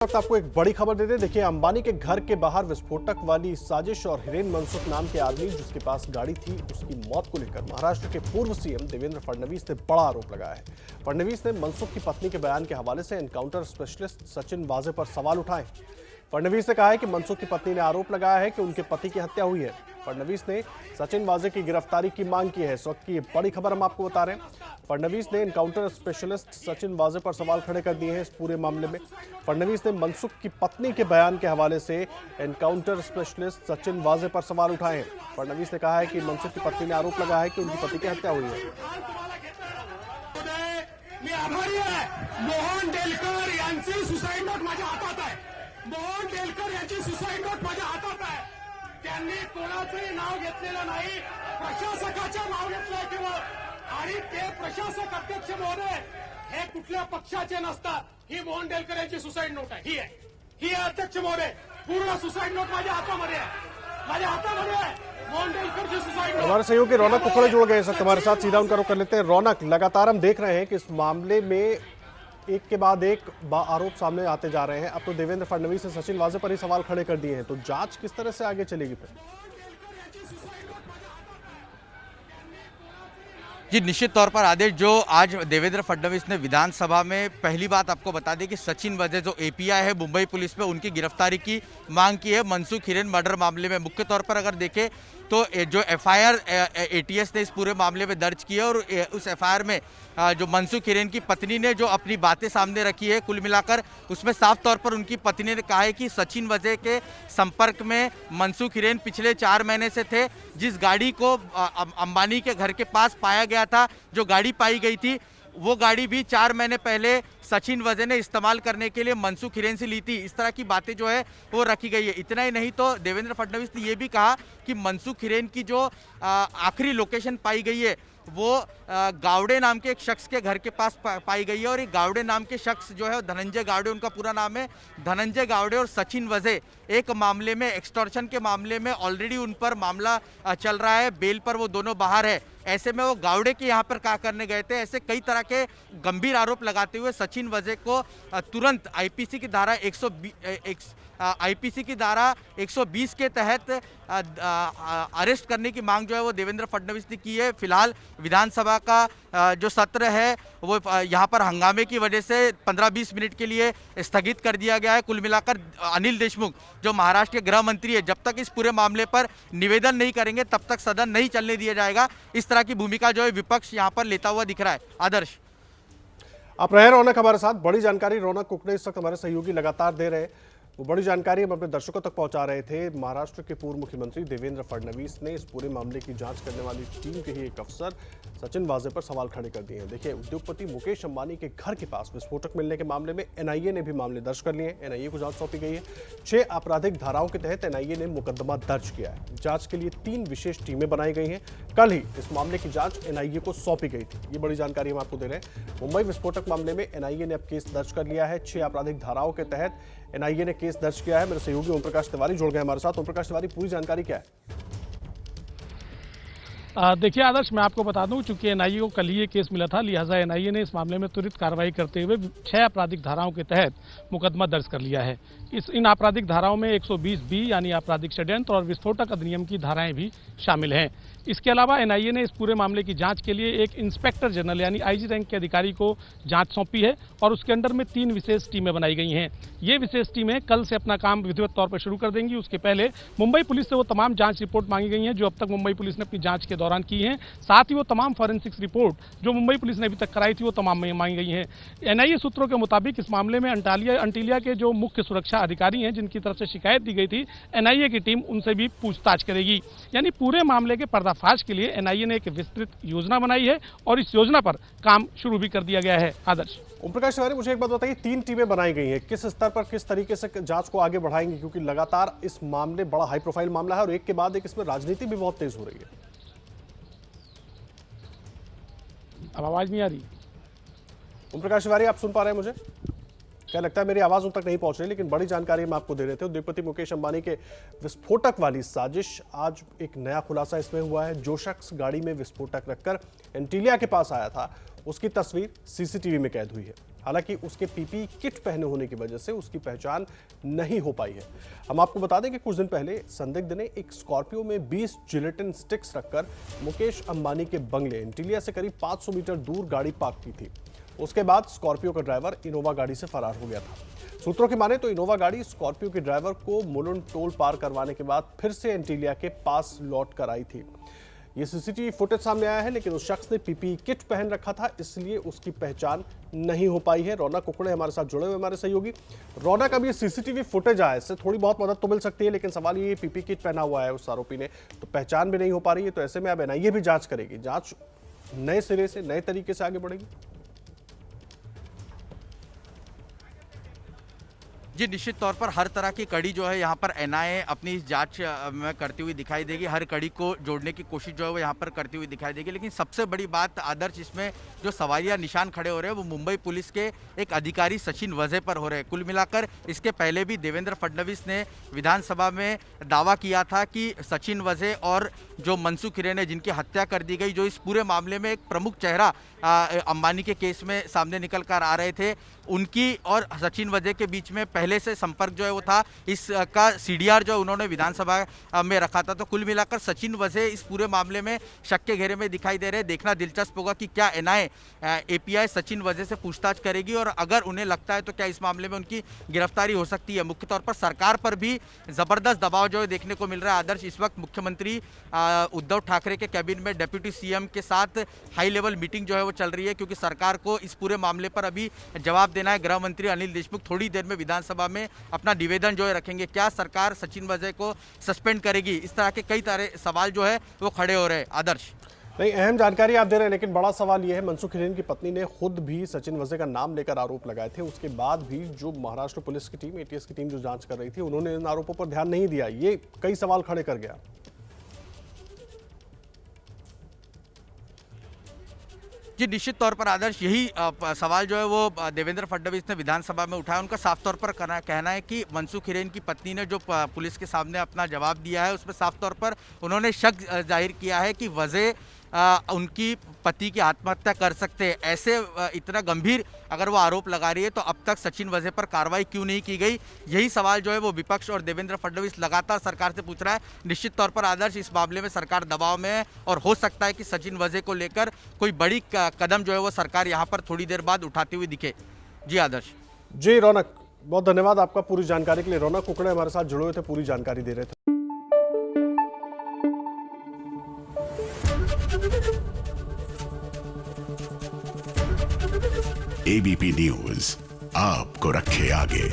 वक्त आपको एक बड़ी खबर देते हैं। देखिए, अंबानी के घर के बाहर विस्फोटक वाली साजिश और हिरेन मनसुख नाम के आदमी जिसके पास गाड़ी थी उसकी मौत को लेकर महाराष्ट्र के पूर्व सीएम देवेंद्र फडणवीस ने बड़ा आरोप लगाया है। फडणवीस ने मनसुख की पत्नी के बयान के हवाले से एनकाउंटर स्पेशलिस्ट सचिन वाजे पर सवाल उठाए। फडणवीस ने कहा है कि मनसुख की पत्नी ने आरोप लगाया है कि उनके पति की हत्या हुई है। फडणवीस ने सचिन वाजे की गिरफ्तारी की मांग की है। इस वक्त की ये बड़ी खबर हम आपको बता रहे हैं। फडणवीस ने एनकाउंटर स्पेशलिस्ट सचिन वाजे पर सवाल खड़े कर दिए हैं इस पूरे मामले में। फडणवीस ने मनसुख की पत्नी के बयान के हवाले से एनकाउंटर स्पेशलिस्ट सचिन वाजे पर सवाल उठाए हैं। फडणवीस ने कहा है कि मनसुख की पत्नी ने आरोप लगाया है कि उनकी पति की हत्या हुई है। मी आभारी आहे। मोहन डेलकर यांची सुसाईड नोट माझ्या हातात आहे। मोहन डेलकर यांची सुसाईड नोट माझ्या हातात आहे। त्यांनी कोणाचंही नाव घेतलेलं नाही, प्रशासकाचं नाव घेतलंय केवळ। आणि ते प्रशासक अध्यक्ष महोदय हे कुठल्या पक्षाचे नसतात। ही मोहन डेलकर यांची सुसाईड नोट आहे। ही आहे अध्यक्ष महोदय। पूर्ण सुसाईड नोट माझ्या हातामध्ये आहे। माझ्या हातामध्ये आहे मोहन डेलकर की सुसाईड नोट। हमारे सहयोगी रौनक कुकड़े जुड़ गए हमारे साथ, सीधा उनका रुख कर लेते हैं। रौनक, लगातार हम देख रहे हैं कि इस मामले में एक के बाद एक आरोप सामने आते जा रहे हैं। अब तो देवेंद्र फडणवीस ने सचिन वाजे पर ही सवाल खड़े कर दिए हैं, तो जांच किस तरह से आगे चलेगी फिर? जी, निश्चित तौर पर आदेश, जो आज देवेंद्र फडणवीस ने विधानसभा में पहली बात आपको बता दें कि सचिन वाजे जो एपीआई है मुंबई पुलिस में, उनकी गिरफ्तारी की मांग की है मनसुख हिरेन मर्डर मामले में। मुख्य तौर पर अगर देखें तो जो एफआईआर एटीएस ने इस पूरे मामले में दर्ज की है और उस एफआईआर में जो मनसुख हिरेन की पत्नी ने जो अपनी बातें सामने रखी है, कुल मिलाकर उसमें साफ तौर पर उनकी पत्नी ने कहा है कि सचिन वाजे के संपर्क में मनसुख हिरेन पिछले 4 महीने से थे। जिस गाड़ी को अंबानी के घर के पास पाया गया था, जो गाड़ी पाई गई थी, वो गाड़ी भी 4 महीने पहले सचिन वाजे ने इस्तेमाल करने के लिए मनसुख हिरेन से ली थी। इस तरह की बातें जो है वो रखी गई है। इतना ही नहीं तो देवेंद्र फडणवीस ने ये भी कहा कि मनसुख हिरेन की जो आखिरी लोकेशन पाई गई है वो गावड़े नाम के एक शख्स के घर के पास पाई गई है। और ये गावड़े नाम के शख्स जो है धनंजय गावड़े, उनका पूरा नाम है। धनंजय गावड़े और सचिन वाजे एक मामले में, एक्सटॉर्शन के मामले में ऑलरेडी उन पर मामला चल रहा है। बेल पर वो दोनों बाहर है। ऐसे में वो गावड़े के यहाँ पर क्या करने गए थे, ऐसे कई तरह के गंभीर आरोप लगाते हुए सचिन वाजे को तुरंत आईपीसी की धारा 120 के तहत अरेस्ट करने की मांग जो है वो देवेंद्र फडणवीस ने की है। फिलहाल विधानसभा का जो सत्र है वो यहाँ पर हंगामे की वजह से 15-20 मिनट के लिए स्थगित कर दिया गया है। कुल मिलाकर अनिल देशमुख जो महाराष्ट्र के गृह मंत्री है, जब तक इस पूरे मामले पर निवेदन नहीं करेंगे तब तक सदन नहीं चलने दिया जाएगा। इस तरह की भूमिका जो है विपक्ष यहाँ पर लेता हुआ दिख रहा है। आदर्श, आप रहे रौनक हमारे साथ। बड़ी जानकारी रौनक कुकड़े इस वक्त हमारे सहयोगी लगातार दे रहे हैं, वो बड़ी जानकारी हम अपने दर्शकों तक पहुंचा रहे थे। महाराष्ट्र के पूर्व मुख्यमंत्री देवेंद्र फडणवीस ने इस पूरे मामले की जांच करने वाली टीम के ही एक अफसर सचिन वाजे पर सवाल खड़े कर दिए हैं। देखिए, उद्योगपति मुकेश अंबानी के घर के पास विस्फोटक मिलने के मामले में एनआईए ने भी मामले दर्ज कर लिए हैं। एनआईए को जांच सौंपी गई है। 6 आपराधिक धाराओं के तहत एनआईए ने मुकदमा दर्ज किया है। जांच के लिए 3 विशेष टीमें बनाई गई हैं। कल ही इस मामले की जांच एनआईए को सौंपी गई थी। ये बड़ी जानकारी हम आपको दे रहे हैं। मुंबई विस्फोटक मामले में एनआईए ने अब केस दर्ज कर लिया है। 6 आपराधिक धाराओं के तहत एनआईए ने केस दर्ज किया है। मेरे सहयोगी ओम प्रकाश तिवारी जुड़ गए हमारे साथ। ओम प्रकाश तिवारी, पूरी जानकारी क्या है? देखिए आदर्श, मैं आपको बता दूं, चूंकि एनआईए को कल ही ये केस मिला था, लिहाजा एनआईए ने इस मामले में त्वरित कार्रवाई करते हुए 6 आपराधिक धाराओं के तहत मुकदमा दर्ज कर लिया है। इन आपराधिक धाराओं में 120B यानी आपराधिक षड्यंत्र और विस्फोटक अधिनियम की धाराएं भी शामिल हैं। इसके अलावा एनआईए ने इस पूरे मामले की जांच के लिए एक इंस्पेक्टर जनरल यानी आईजी रैंक के अधिकारी को जांच सौंपी है और उसके अंडर में 3 विशेष टीमें बनाई गई हैं। ये विशेष टीमें कल से अपना काम विधिवत तौर पर शुरू कर देंगी। उसके पहले मुंबई पुलिस से वो तमाम जांच रिपोर्ट मांगी गई हैं जो अब तक मुंबई पुलिस ने अपनी जांच के दौरान की हैं। साथ ही वो तमाम फॉरेंसिक्स रिपोर्ट जो मुंबई पुलिस ने अभी तक कराई थी वो तमाम मांगी गई हैं। एनआईए सूत्रों के मुताबिक इस मामले में अंटिलिया के जो मुख्य सुरक्षा अधिकारी हैं जिनकी तरफ से शिकायत दी गई थी, एनआईए की टीम उनसे भी पूछताछ करेगी। यानी पूरे मामले के पर्दाफाश के लिए एनआईए ने एक विस्तृत योजना बनाई है और इस योजना पर काम शुरू भी कर दिया गया है। आदर्श, ओम प्रकाश तिवारी, मुझे एक बात बताइए, 3 टीमें बनाई गई हैं, किस स्तर पर, किस तरीके से जांच को आगे बढ़ाएंगे? क्योंकि लगातार इस मामले बड़ा हाई प्रोफाइल मामला है और एक के बाद एक इसमें राजनीति भी बहुत तेज हो रही है। अब आवाज नहीं आ रही? ओम प्रकाश तिवारी, आप सुन पा रहे हैं मुझे? क्या लगता है मेरी आवाज उन तक नहीं पहुंच रही, लेकिन बड़ी जानकारी हम आपको दे रहे थे। उद्योगपति मुकेश अंबानी के विस्फोटक वाली साजिश, आज एक नया खुलासा इसमें हुआ है। जो शख्स गाड़ी में विस्फोटक रखकर एंटीलिया के पास आया था उसकी तस्वीर सीसीटीवी में कैद हुई है। हालांकि उसके पीपीई किट पहने होने की वजह से उसकी पहचान नहीं हो पाई है। हम आपको बता दें कि कुछ दिन पहले संदिग्ध ने एक स्कॉर्पियो में 20 जिलेटिन स्टिक्स रखकर मुकेश अंबानी के बंगले एंटीलिया से करीब 500 मीटर दूर गाड़ी पार्क की थी। उसके बाद स्कॉर्पियो का ड्राइवर इनोवा गाड़ी से फरार हो गया था। सूत्रों की माने तो इनोवा गाड़ी स्कॉर्पियो के ड्राइवर को मुलुंड टोल पार करवाने के बाद फिर से एंटीलिया के पास लौट कर आई थी। ये सीसीटीवी फुटेज सामने आया है, लेकिन उस शख्स ने पीपीई किट पहन रखा था, इसलिए उसकी पहचान नहीं हो पाई है। रौनक कुकड़े हमारे साथ जुड़े हुए हमारे सहयोगी। रौनक, अब ये सीसीटीवी फुटेज आया, इससे थोड़ी बहुत मदद तो मिल सकती है, लेकिन सवाल ये पीपीई किट पहना हुआ है उस आरोपी ने, तो पहचान भी नहीं हो पा रही है। तो ऐसे में अब एनआईए भी जांच करेगी, जांच नए सिरे से नए तरीके से आगे बढ़ेगी। जी, निश्चित तौर पर हर तरह की कड़ी जो है यहाँ पर एनआईए अपनी इस जांच में करती हुई दिखाई देगी। हर कड़ी को जोड़ने की कोशिश जो है वो यहाँ पर करती हुई दिखाई देगी। लेकिन सबसे बड़ी बात आदर्श, इसमें जो सवालिया निशान खड़े हो रहे हैं वो मुंबई पुलिस के एक अधिकारी सचिन वजे पर हो रहे हैं। कुल मिलाकर इसके पहले भी देवेंद्र फडणवीस ने विधानसभा में दावा किया था कि सचिन वजे और जो मनसुख हिरेन है, जिनकी हत्या कर दी गई, जो इस पूरे मामले में एक प्रमुख चेहरा अंबानी के केस में सामने निकल कर आ रहे थे, उनकी और सचिन वजे के बीच में पहले से संपर्क जो है वो था। इसका सीडीआर जो उन्होंने विधानसभा में रखा था। तो कुल मिलाकर सचिन वजे इस पूरे मामले में शक के घेरे में दिखाई दे रहे हैं। देखना दिलचस्प होगा कि क्या एनआईए एपीआई सचिन वजे से पूछताछ करेगी, और अगर उन्हें लगता है तो क्या इस मामले में उनकी गिरफ्तारी हो सकती है। मुख्य तौर पर सरकार पर भी जबरदस्त दबाव जो है देखने को मिल रहा है। आदर्श, इस वक्त मुख्यमंत्री उद्धव ठाकरे के कैबिनेट में डिप्टी सीएम के साथ हाई लेवल मीटिंग जो है वो चल रही है, क्योंकि सरकार को इस पूरे मामले पर अभी जवाब देना है। गृह मंत्री अनिल देशमुख थोड़ी देर में विधानसभा में अपना निवेदन जो है रखेंगे। क्या सरकार सचिन वजे को सस्पेंड करेगी? इस तरह के कई तरह सवाल जो है वो खड़े हो रहे हैं। आदर्श, नहीं, अहम जानकारी आप दे रहे हैं, लेकिन बड़ा सवाल यह है, मनसुख हिरेन की पत्नी ने खुद भी सचिन वजे का नाम लेकर आरोप लगाए थे। उसके बाद भी जो महाराष्ट्र पुलिस की टीम, एटीएस की टीम जो जांच कर रही थी, उन्होंने इन आरोपों पर ध्यान नहीं दिया। ये कई सवाल खड़े कर गया। जी, निश्चित तौर पर आदर्श, यही सवाल जो है वो देवेंद्र फडणवीस ने विधानसभा में उठाया। उनका साफ तौर पर कहना है कि मनसुख हिरेन की पत्नी ने जो पुलिस के सामने अपना जवाब दिया है, उसमें साफ तौर पर उन्होंने शक जाहिर किया है कि वजे उनकी पति की आत्महत्या कर सकते हैं। ऐसे इतना गंभीर अगर वो आरोप लगा रही है तो अब तक सचिन वजे पर कार्रवाई क्यों नहीं की गई? यही सवाल जो है वो विपक्ष और देवेंद्र फडणवीस लगातार सरकार से पूछ रहा है। निश्चित तौर पर आदर्श, इस मामले में सरकार दबाव में है, और हो सकता है कि सचिन वजे को लेकर कोई बड़ी कदम जो है वो सरकार यहाँ पर थोड़ी देर बाद उठाती हुई दिखे। जी आदर्श। जी रौनक, बहुत धन्यवाद आपका पूरी जानकारी के लिए। रौनक कुकड़े हमारे साथ जुड़े हुए थे, पूरी जानकारी दे रहे थे। एबीपी न्यूज आपको रखे आगे।